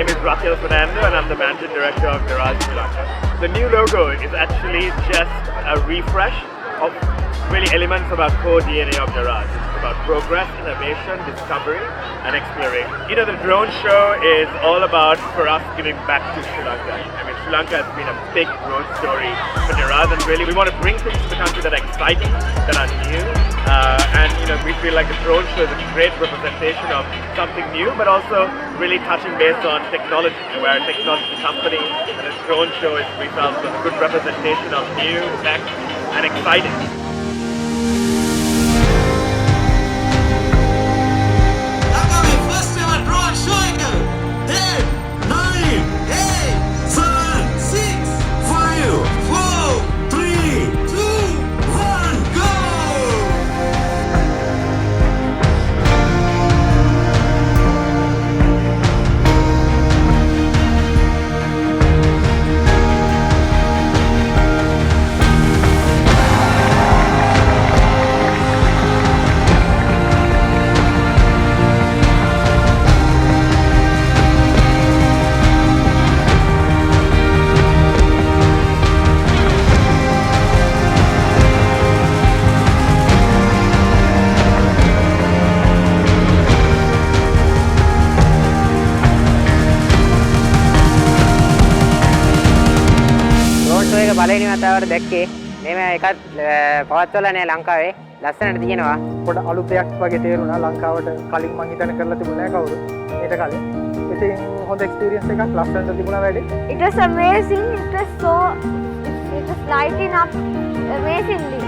name is Fernando and I'm the managing director of Daraz, Sri Lanka. The new logo is actually just a refresh of really elements of our core DNA of Daraz. It's about progress, innovation, discovery and exploration. You know, the drone show is all about, for us, giving back to Sri Lanka. I mean, Sri Lanka has been a big growth story for Daraz, and really we want to bring things to the country that are exciting, that are new, and you know, we feel like the drone show is a great representation of something new, but also really touching base on technology. We're a technology company, and the drone show is, we felt, was a good representation of new, tech, and exciting. පළවෙනි වතාවට දැක්කේ මේම එකත් පවත්වලා ලංකාවේ ලස්සනට තියෙනවා. පොඩ අලුත් දෙයක් වගේ තේරුණා ලංකාවට කලින් මං හිතන්නේ කරලා තිබුණේ නැහැ කවුරු. ඊට කලින්. ඉතින් හොඳ එක්ස්පීරියන්ස් එකක් ලස්සනට තිබුණා වැඩි. It was amazing. It was lighting up amazingly.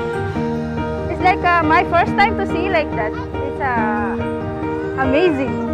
It's like my first time to see like that. It's amazing.